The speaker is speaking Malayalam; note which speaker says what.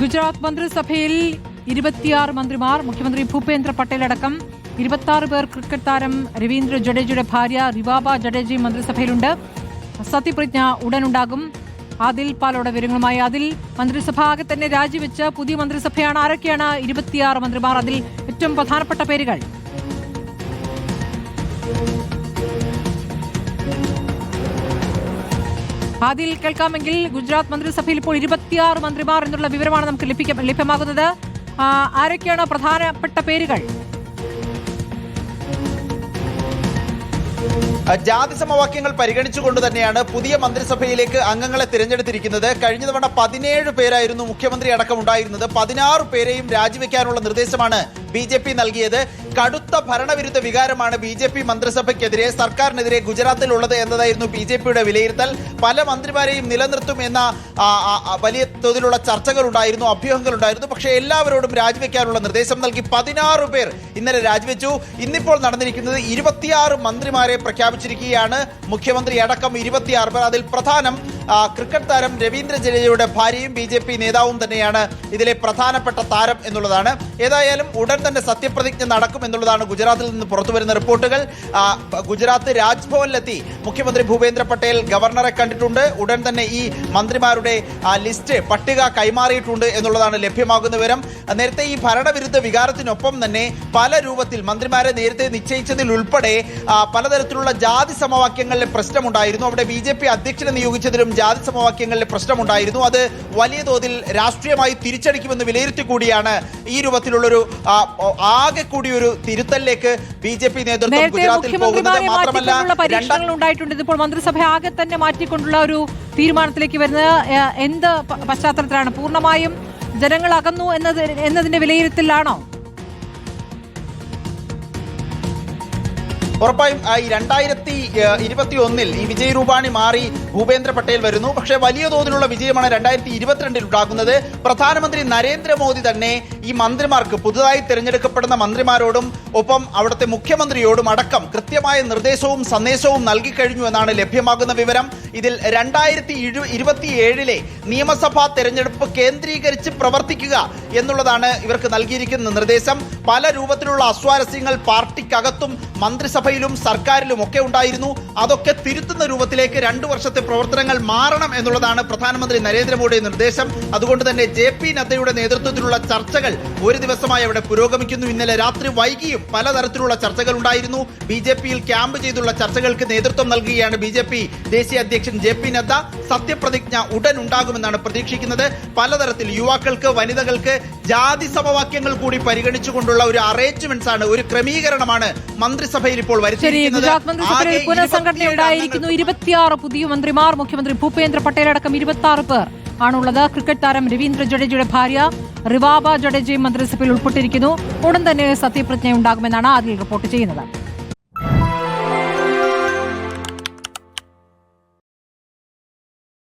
Speaker 1: ഗുജറാത്ത് മന്ത്രിസഭയിൽ 26 മന്ത്രിമാർ. മുഖ്യമന്ത്രി ഭൂപേന്ദ്ര പട്ടേൽ അടക്കം 26 പേർ. ക്രിക്കറ്റ് താരം രവീന്ദ്ര ജഡേജയുടെ ഭാര്യ റിവാബ ജഡേജയും മന്ത്രിസഭയിലുണ്ട്. സത്യപ്രതിജ്ഞ ഉടനുണ്ടാകും. ആദിൽ പാലോടെ വിവരങ്ങളുമായി. അതിൽ മന്ത്രിസഭ ആകെ തന്നെ രാജിവെച്ച് പുതിയ മന്ത്രിസഭയാണ്. ആരൊക്കെയാണ് 26 മന്ത്രിമാർ? അതിൽ ഏറ്റവും പ്രധാനപ്പെട്ട പേരുകൾ. ആദിൽ, കേൾക്കാമെങ്കിൽ ഗുജറാത്ത് മന്ത്രിസഭയിൽ ഇപ്പോൾ 26 മന്ത്രിമാർ എന്നുള്ള വിവരമാണ് നമുക്ക് ലഭ്യമാകുന്നത്. ആരൊക്കെയാണ് പ്രധാനപ്പെട്ട പേരുകൾ?
Speaker 2: ജാതി സമവാക്യങ്ങൾ പരിഗണിച്ചുകൊണ്ട് തന്നെയാണ് പുതിയ മന്ത്രിസഭയിലേക്ക് അംഗങ്ങളെ തിരഞ്ഞെടുത്തിരിക്കുന്നത്. കഴിഞ്ഞ തവണ 17 പേരായിരുന്നു മുഖ്യമന്ത്രി അടക്കം ഉണ്ടായിരുന്നത്. 16 പേരെയും രാജിവെക്കാനുള്ള നിർദ്ദേശമാണ് BJP നൽകിയത്. കടുത്ത ഭരണവിരുദ്ധ വികാരമാണ് BJP മന്ത്രിസഭയ്ക്കെതിരെ, സർക്കാരിനെതിരെ ഗുജറാത്തിലുള്ളത് എന്നതായിരുന്നു BJPയുടെ വിലയിരുത്തൽ. പല മന്ത്രിമാരെയും നിലനിർത്തും എന്ന വലിയ തോതിലുള്ള ചർച്ചകൾ ഉണ്ടായിരുന്നു, അഭ്യൂഹങ്ങൾ ഉണ്ടായിരുന്നു. പക്ഷേ എല്ലാവരോടും രാജിവെക്കാനുള്ള നിർദ്ദേശം നൽകി 16 പേർ ഇന്നലെ രാജിവെച്ചു. ഇന്നിപ്പോൾ നടന്നിരിക്കുന്നത് 26 മന്ത്രിമാരെ പ്രഖ്യാപിച്ചിരിക്കുകയാണ്. മുഖ്യമന്ത്രി അടക്കം 26 പേർ. അതിൽ പ്രധാനം ക്രിക്കറ്റ് താരം രവീന്ദ്ര ജഡേജയുടെ ഭാര്യയും BJP നേതാവും തന്നെയാണ് ഇതിലെ പ്രധാനപ്പെട്ട താരം എന്നുള്ളതാണ്. ഏതായാലും ഉടൻ തന്നെ സത്യപ്രതിജ്ഞ നടക്കും എന്നുള്ളതാണ് ഗുജറാത്തിൽ നിന്ന് പുറത്തുവരുന്ന റിപ്പോർട്ടുകൾ. ഗുജറാത്ത് രാജ്ഭവനിലെത്തി മുഖ്യമന്ത്രി ഭൂപേന്ദ്ര പട്ടേൽ ഗവർണറെ കണ്ടിട്ടുണ്ട്. ഉടൻ തന്നെ ഈ മന്ത്രിമാരുടെ ലിസ്റ്റ് പട്ടിക കൈമാറിയിട്ടുണ്ട് എന്നുള്ളതാണ് ലഭ്യമാകുന്ന വിവരം. നേരത്തെ ഈ ഭരണവിരുദ്ധ വികാരത്തിനൊപ്പം തന്നെ പല രൂപത്തിൽ മന്ത്രിമാരെ നേരത്തെ നിശ്ചയിച്ചതിൽ ഉൾപ്പെടെ പലതരത്തിലുള്ള ജാതി സമവാക്യങ്ങളിലെ പ്രശ്നമുണ്ടായിരുന്നു. അവിടെ BJP അധ്യക്ഷനെ നിയോഗിച്ചതിലും ജാതി സമവാക്യങ്ങളിലെ പ്രശ്നമുണ്ടായിരുന്നു. അത് വലിയ തോതിൽ രാഷ്ട്രീയമായി തിരിച്ചടിക്കുമെന്ന് വിലയിരുത്തി കൂടിയാണ് ഈ രൂപത്തിലുള്ളൊരു ആകെ കൂടി ഒരു തിരുത്തലിലേക്ക് BJP നേതൃത്വം ഗുജറാത്തിൽ പോകുന്നത്. മാത്രമല്ല
Speaker 1: ഉണ്ടായിട്ടുണ്ട്. ഇപ്പോൾ മന്ത്രിസഭ ആകെ തന്നെ മാറ്റിക്കൊണ്ടുള്ള ഒരു തീരുമാനത്തിലേക്ക് വരുന്നത് എന്ത് പശ്ചാത്തലത്തിലാണ്? പൂർണ്ണമായും ജനങ്ങൾ അകന്നു എന്നതിന്റെ വിലയിരുത്തലാണോ?
Speaker 2: ഉറപ്പായും 2021 ഈ വിജയ് രൂപാണി മാറി ഭൂപേന്ദ്ര പട്ടേൽ വരുന്നു. പക്ഷേ വലിയ തോതിലുള്ള വിജയമാണ് 2022 ഉണ്ടാകുന്നത്. പ്രധാനമന്ത്രി നരേന്ദ്രമോദി തന്നെ ഈ മന്ത്രിമാർക്ക്, പുതുതായി തിരഞ്ഞെടുക്കപ്പെടുന്ന മന്ത്രിമാരോടും ഒപ്പം അവിടുത്തെ മുഖ്യമന്ത്രിയോടും അടക്കം കൃത്യമായ നിർദ്ദേശവും സന്ദേശവും നൽകിക്കഴിഞ്ഞു എന്നാണ് ലഭ്യമാകുന്ന വിവരം. ഇതിൽ 2027 നിയമസഭാ തെരഞ്ഞെടുപ്പ് കേന്ദ്രീകരിച്ച് പ്രവർത്തിക്കുക എന്നുള്ളതാണ് ഇവർക്ക് നൽകിയിരിക്കുന്ന നിർദ്ദേശം. പല രൂപത്തിലുള്ള അസ്വാരസ്യങ്ങൾ പാർട്ടിക്കകത്തും മന്ത്രിസഭയിലും സർക്കാരിലും ഒക്കെ ഉണ്ടായിരുന്നു. അതൊക്കെ തിരുത്തുന്ന രൂപത്തിലേക്ക് 2 വർഷത്തെ പ്രവർത്തനങ്ങൾ മാറണം എന്നുള്ളതാണ് പ്രധാനമന്ത്രി നരേന്ദ്രമോദിയുടെ നിർദ്ദേശം. അതുകൊണ്ട് തന്നെ JP നദ്ദയുടെ നേതൃത്വത്തിലുള്ള ചർച്ചകൾ ഒരു ദിവസമായി അവിടെ പുരോഗമിക്കുന്നു. ഇന്നലെ രാത്രി വൈകിയും പലതരത്തിലുള്ള ചർച്ചകൾ ഉണ്ടായിരുന്നു. BJPയിൽ ക്യാമ്പ് ചെയ്തുള്ള ചർച്ചകൾക്ക് നേതൃത്വം നൽകുകയാണ് BJP ദേശീയ അധ്യക്ഷൻ JP നദ്ദ. സത്യപ്രതിജ്ഞ ഉടൻ ഉണ്ടാകുമെന്നാണ് പ്രതീക്ഷിക്കുന്നത്. പലതരത്തിൽ യുവാക്കൾക്ക്, വനിതകൾക്ക് ജാതി സമവാക്യങ്ങൾ കൂടി പരിഗണിച്ചുകൊണ്ടുള്ള ഒരു അറേഞ്ച്മെന്റ്സ് ആണ്, ഒരു ക്രമീകരണമാണ് മന്ത്രിസഭയിൽ ഇപ്പോൾ വരുത്തിയിരിക്കുന്നത്.
Speaker 1: പുനഃസംഘടനയുണ്ടായിരിക്കുന്നു. 26 പുതിയ മന്ത്രിമാർ. മുഖ്യമന്ത്രി ഭൂപേന്ദ്ര പട്ടേൽ അടക്കം 26 പേർ ആണുള്ളത്. ക്രിക്കറ്റ് താരം രവീന്ദ്ര ജഡേജയുടെ ഭാര്യ റിവാബ ജഡേജയും മന്ത്രിസഭയിൽ ഉൾപ്പെട്ടിരിക്കുന്നു. ഉടൻ തന്നെ സത്യപ്രതിജ്ഞ ഉണ്ടാകുമെന്നാണ് ആദ്യം റിപ്പോർട്ട് ചെയ്യുന്നത്.